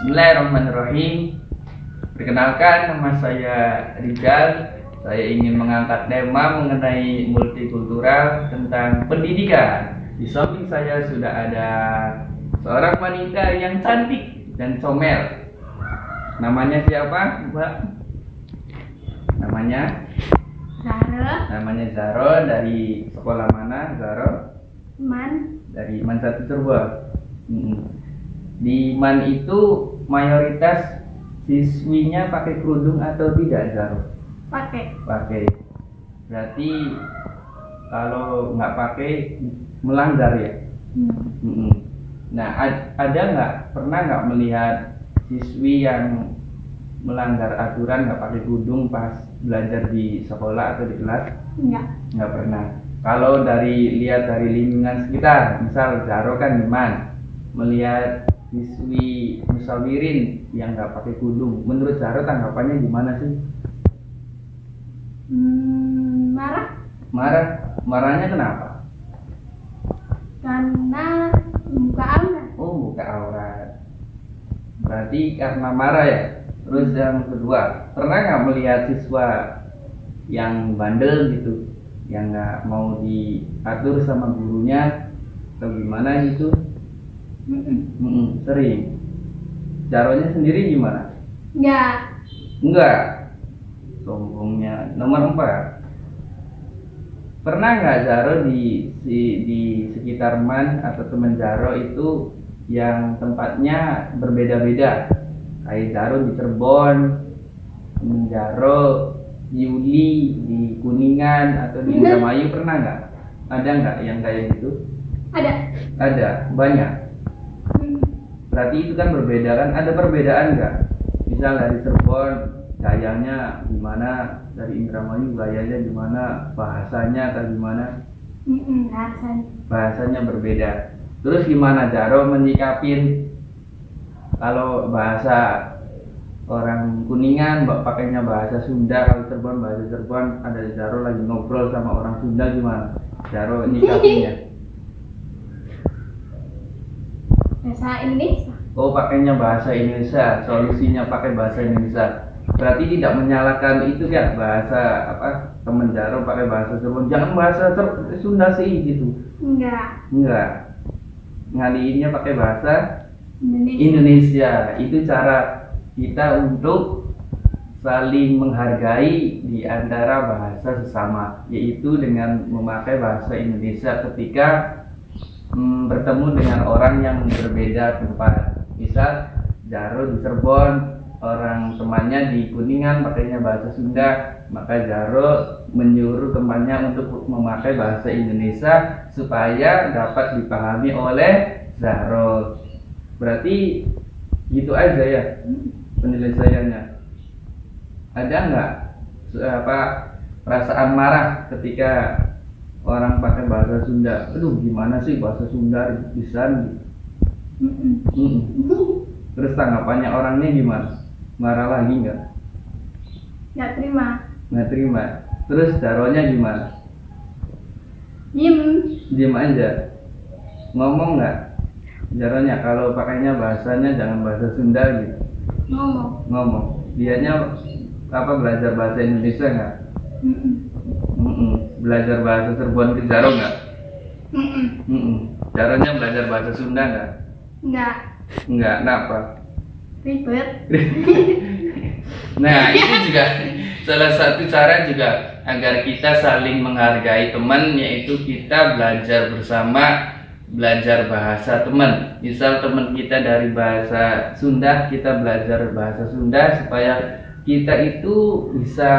Bismillahirrahmanirrahim. Perkenalkan, nama saya Rizal. Saya ingin mengangkat tema mengenai multikultural tentang pendidikan. Di samping saya sudah ada seorang wanita yang cantik dan comel. Namanya siapa, Mbak? Namanya Zaro. Dari sekolah mana, Zaro? Man. Dari Man 1 Cirebon. Di Man itu mayoritas siswinya pakai kerudung atau tidak, Zaro? Pakai. Berarti kalau nggak pakai melanggar ya? Nah, ada nggak, pernah nggak melihat siswi yang melanggar aturan nggak pakai kerudung pas belajar di sekolah atau di kelas? Nggak pernah. Kalau lihat dari lingkungan sekitar, misal Zaro kan Iman, melihat siswi musawirin yang nggak pakai kerudung, menurut Zaro tanggapannya gimana sih? Marahnya kenapa? Karena buka aurat. Oh, buka aurat. Berarti karena marah ya. Terus yang kedua, pernah nggak melihat siswa yang bandel gitu, yang nggak mau diatur sama gurunya atau gimana gitu? Sering. Jaronya sendiri gimana? Enggak. Sombongnya. Nomor 4. Pernah nggak Zaro di sekitar Man atau teman Zaro itu yang tempatnya berbeda-beda? Kayak Zaro di Cirebon, temen Zaro Yuli di Kuningan atau di Indramayu, pernah nggak? Ada nggak yang kayak gitu? Ada, banyak. Berarti itu kan berbeda kan? Ada perbedaan nggak? Misal dari Cirebon gayanya gimana, dari Indramayu gayanya gimana, bahasanya atau gimana? Bahasanya berbeda. Terus gimana Zaro menyikapin kalau bahasa orang Kuningan pakainya bahasa Sunda, kalau Cirebon bahasa Cirebon, ada Zaro lagi ngobrol sama orang Sunda, gimana Zaro nyikapinnya? Bahasa Indonesia. Oh, pakainya bahasa Indonesia, solusinya pakai bahasa Indonesia. Berarti tidak menyalahkan itu ya, bahasa temen Zaro pakai bahasa Cirebon, jangan bahasa Sunda sih gitu. Enggak. Ngaliinnya pakai bahasa Indonesia. Itu cara kita untuk saling menghargai di antara bahasa sesama, yaitu dengan memakai bahasa Indonesia ketika bertemu dengan orang yang berbeda tempat. Misal Zaro di Cirebon, orang temannya di Kuningan pakainya bahasa Sunda, maka Zaro menyuruh temannya untuk memakai bahasa Indonesia supaya dapat dipahami oleh Zaro. Berarti gitu aja ya penyelesaiannya. Ada nggak perasaan marah ketika orang pakai bahasa Sunda? Aduh, gimana sih bahasa Sunda bisa? Terus tanggapannya orangnya gimana? Marah lagi nggak? Nggak terima. Terus Zaronya gimana? Diem aja. Ngomong nggak Zaronya kalau pakainya bahasanya jangan bahasa Sunda gitu? Ngomong. Dianya belajar bahasa Indonesia nggak? Belajar bahasa Cirebon ke Zaro nggak? Zaronya belajar bahasa Sunda nggak? Nggak. Kenapa? Ribet. Nah, itu juga salah satu cara juga agar kita saling menghargai teman, yaitu kita belajar bersama, belajar bahasa teman. Misal teman kita dari bahasa Sunda, kita belajar bahasa Sunda supaya kita itu bisa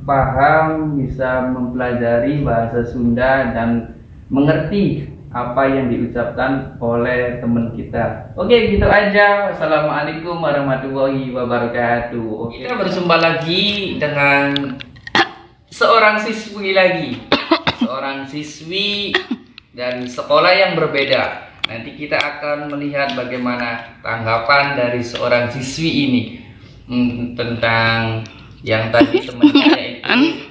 paham, bisa mempelajari bahasa Sunda dan mengerti apa yang diucapkan oleh teman kita. Oke, gitu aja. Wassalamualaikum warahmatullahi wabarakatuh. Kita berjumpa lagi dengan seorang siswi dari sekolah yang berbeda. Nanti kita akan melihat bagaimana tanggapan dari seorang siswi ini tentang yang tadi temannya, yaitu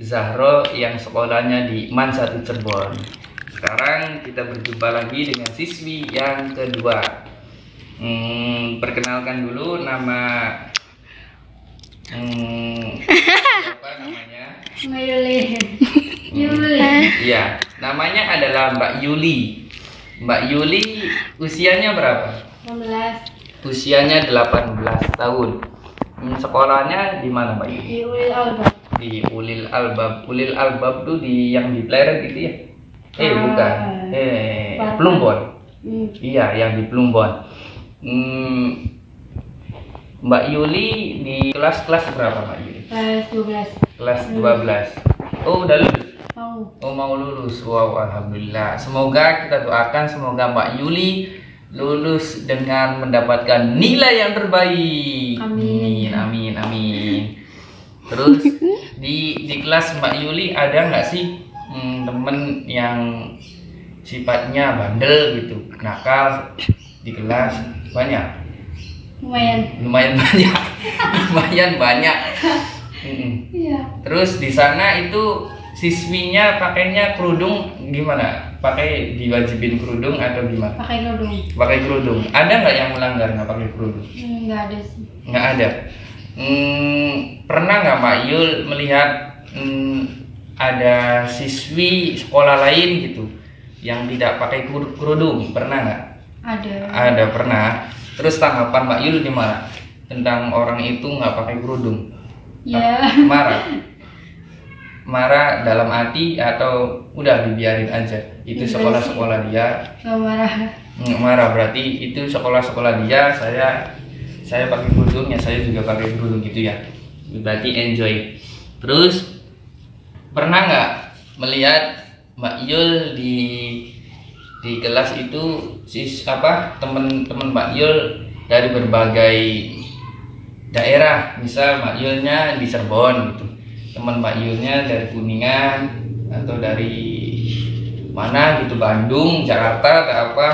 Zahro yang sekolahnya di Man 1 Cirebon. Sekarang kita berjumpa lagi dengan siswi yang kedua. Perkenalkan dulu nama siapa namanya? Yuli. Yuli. Iya, namanya adalah Mbak Yuli. Mbak Yuli usianya berapa? 16. Usianya 18 tahun. Sekolahnya di mana, Mbak Yuli? Di Ulil Albab. Di Ulil Albab. Ulil Albab tuh yang di Pleret gitu ya? Bukan. Plumbon. Iya, yang di Plumbon. Mbak Yuli di kelas berapa, Mbak Yuli? Kelas 12. Kelas 12. Oh, udah lulus. Mau. Oh, mau lulus. Wow, alhamdulillah. Semoga kita doakan semoga Mbak Yuli lulus dengan mendapatkan nilai yang terbaik. Amin. Amin, amin. Terus di kelas Mbak Yuli ada nggak sih temen yang sifatnya bandel gitu, nakal di kelas? Banyak. Lumayan banyak. Lumayan banyak. Iya. Terus di sana itu siswinya pakainya kerudung gimana? Pakai diwajibin kerudung atau gimana? Pakai kerudung. Pakai kerudung. Ada nggak yang melanggar nggak pakai kerudung? Nggak ada sih. Nggak ada. Pernah nggak Mbak Yul melihat ada siswi sekolah lain gitu yang tidak pakai kerudung? Pernah nggak? Ada, pernah. Terus tanggapan Mbak Yul gimana tentang orang itu nggak pakai kerudung? Ya. Marah dalam hati atau udah dibiarin aja? Itu sekolah-sekolah dia. Nggak marah. Marah berarti itu sekolah-sekolah dia. Saya pakai kerudung ya, saya juga pakai kerudung gitu ya. Berarti enjoy. Terus pernah nggak melihat Mbak Yul di kelas itu teman-teman Mbak Yul dari berbagai daerah, misal Mbak Yulnya di Cirebon gitu, teman Mbak Yulnya dari Kuningan atau dari mana gitu, Bandung, Jakarta atau apa?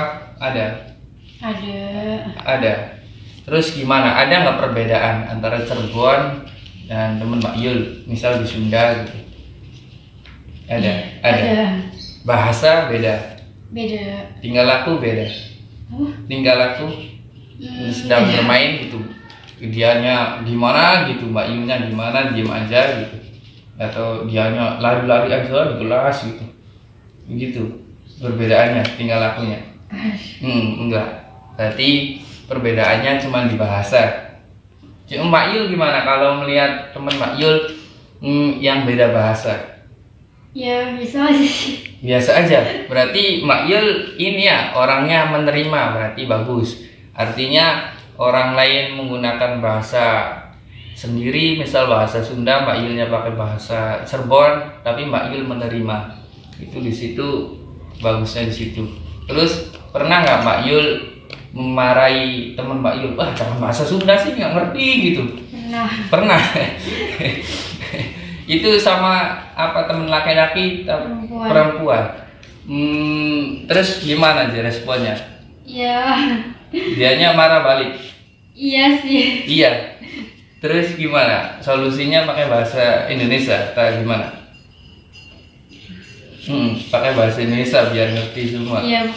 Ada. Terus gimana? Ada nggak perbedaan antara Cirebon dan teman Mbak Yul, misal di Sunda gitu? Ada. Bahasa beda. Tinggal laku beda. Tinggal laku sedang bermain gitu, dianya gimana gitu, Mbak Yulnya gimana, diem aja gitu, atau dianya lari-lari aja di kelas gitu. Begitu perbedaannya tinggal lakunya. Enggak. Berarti perbedaannya cuma di bahasa. Mbak Yul gimana kalau melihat teman Mbak Yul yang beda bahasa? Ya bisa sih. Biasa aja. Berarti Mbak Yul ini ya orangnya menerima, berarti bagus. Artinya orang lain menggunakan bahasa sendiri, misal bahasa Sunda, Mbak Yulnya pakai bahasa Cirebon, tapi Mbak Yul menerima. Itu di situ bagusnya di situ. Terus pernah nggak Mbak Yul memarahi teman Mbak Yul? Wah, cara bahasa Sunda sih nggak ngerti gitu. Pernah. Itu sama apa, temen laki-laki perempuan. Terus gimana aja responnya? Ya. Dianya marah balik. Iya sih. Iya. Terus gimana? Solusinya pakai bahasa Indonesia atau gimana? Pakai bahasa Indonesia biar ngerti semua. Iya.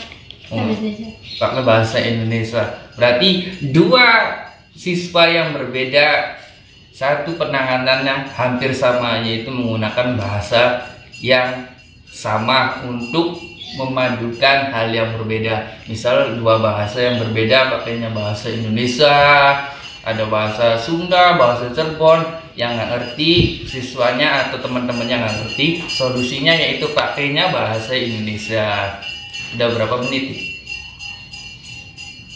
Pakai bahasa Indonesia. Berarti dua siswa yang berbeda, satu penanganannya hampir sama, yaitu menggunakan bahasa yang sama untuk memadukan hal yang berbeda. Misal dua bahasa yang berbeda pakainya bahasa Indonesia, ada bahasa Sunda, bahasa Cirebon, yang nggak ngerti siswanya atau teman-temannya nggak ngerti, solusinya yaitu pakainya bahasa Indonesia. Udah berapa menit?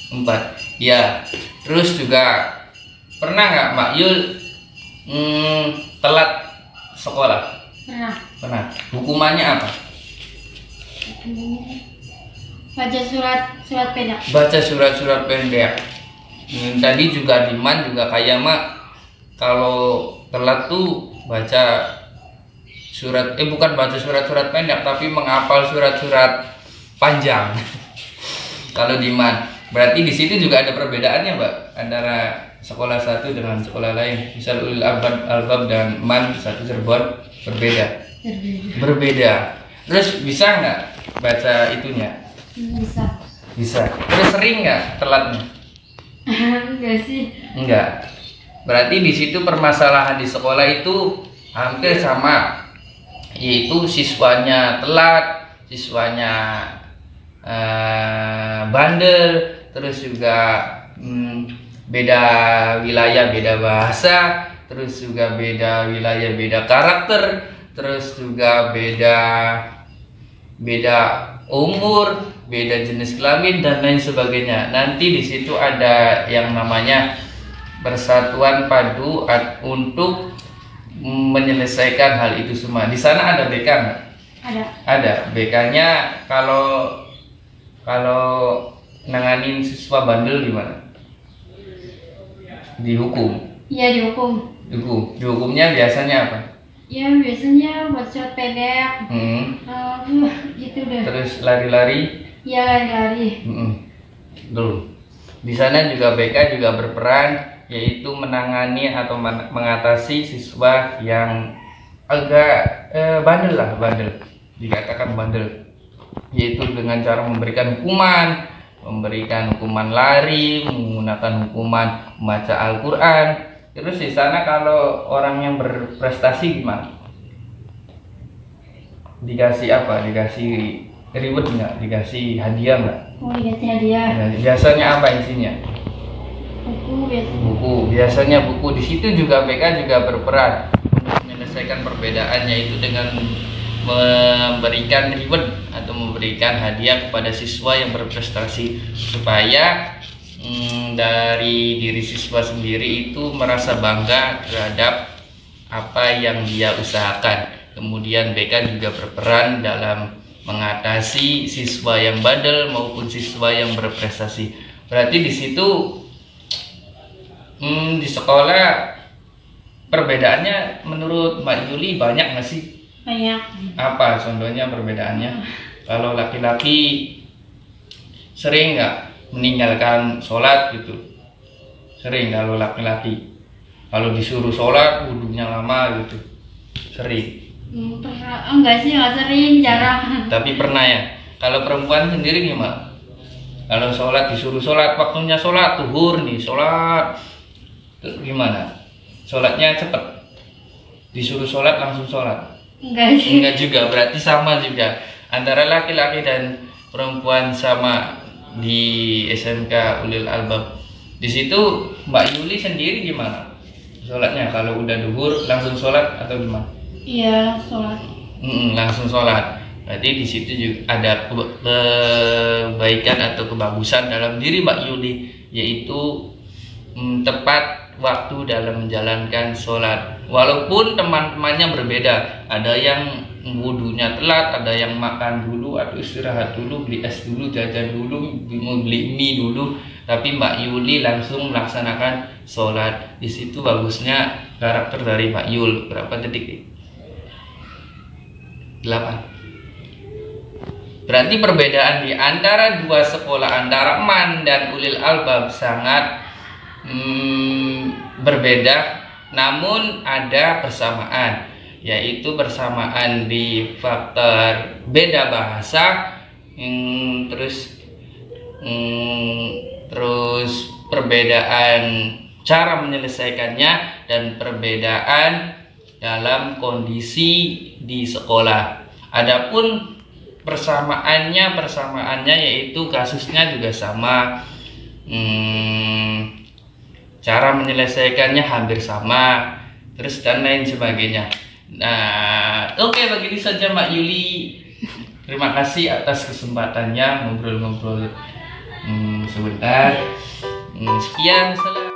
4. Ya. Terus juga pernah nggak Mbak Yul telat sekolah? Pernah. Hukumannya apa? Baca surat pendek. Baca surat-surat pendek. Tadi juga Diman juga kayak mak, kalau telat tuh baca surat, bukan baca surat-surat pendek, tapi menghafal surat-surat panjang. Kalau Diman, berarti di situ juga ada perbedaannya, Mbak, antara sekolah satu dengan sekolah lain. Misal Ulil Albab dan Man satu Cirebon berbeda. Terus bisa nggak baca itunya? Bisa. Terus sering nggak telatnya? Enggak sih. Enggak. Berarti di situ permasalahan di sekolah itu hampir sama, yaitu siswanya telat, siswanya bandel, terus juga beda wilayah, beda bahasa, terus juga beda wilayah, beda karakter, terus juga beda umur, beda jenis kelamin dan lain sebagainya. Nanti di situ ada yang namanya persatuan padu untuk menyelesaikan hal itu semua. Di sana ada BK nggak? Ada. BK-nya kalau nanganin siswa bandel gimana? Dihukum. Iya, dihukum. Dihukumnya biasanya apa? Ya biasanya buat surat pendek. Gitu deh. Terus lari-lari? Ya lari. Dulu. Di sana juga BK juga berperan, yaitu menangani atau mengatasi siswa yang agak bandel, dikatakan bandel, yaitu dengan cara memberikan hukuman lari, menggunakan hukuman membaca Al-Quran. Terus di sana kalau orang yang berprestasi gimana? Dikasih apa? Dikasih reward nggak? Dikasih hadiah nggak? Oh, dikasih hadiah. Nah, biasanya apa isinya? Buku biasanya. Buku. Biasanya buku. Di situ juga BK juga berperan untuk menyelesaikan perbedaan, yaitu dengan memberikan reward atau memberikan hadiah kepada siswa yang berprestasi, supaya dari diri siswa sendiri itu merasa bangga terhadap apa yang dia usahakan. Kemudian BK juga berperan dalam mengatasi siswa yang bandel maupun siswa yang berprestasi. Berarti di situ di sekolah perbedaannya menurut Mbak Yuli banyak nggak sih? Banyak. Apa contohnya perbedaannya? Kalau laki-laki sering nggak meninggalkan sholat gitu? Sering kalau laki-laki. Kalau disuruh sholat wudhunya lama gitu, sering. Enggak sih, nggak sering, jarang. Tapi pernah ya. Kalau perempuan sendiri gimana? Kalau sholat disuruh sholat, waktunya sholat zuhur nih, sholat gimana? Sholatnya cepet? Disuruh sholat langsung sholat? Enggak sih. Enggak juga, berarti sama juga antara laki-laki dan perempuan sama di SMK Ulil Albab. Di situ Mbak Yuli sendiri gimana? Sholatnya kalau udah duhur langsung sholat atau gimana? Iya, sholat. Langsung sholat. Berarti di situ juga ada kebaikan atau kebagusan dalam diri Mbak Yuli, yaitu tepat waktu dalam menjalankan sholat. Walaupun teman-temannya berbeda, ada yang wudunya telat, ada yang makan dulu atau istirahat dulu, beli es dulu, jajan dulu, beli mie dulu, tapi Mbak Yuli langsung melaksanakan sholat. Di situ bagusnya karakter dari Mbak Yul. Berapa detik? 8. Berarti perbedaan di antara dua sekolah, antara MAN dan Ulil Albab, sangat berbeda, namun ada persamaan, yaitu persamaan di faktor beda bahasa, terus perbedaan cara menyelesaikannya, dan perbedaan dalam kondisi di sekolah. Adapun persamaannya yaitu kasusnya juga sama, cara menyelesaikannya hampir sama, terus dan lain sebagainya. Nah, oke, begini saja Mbak Yuli. Terima kasih atas kesempatannya ngobrol-ngobrol sebentar. Sekian, salam.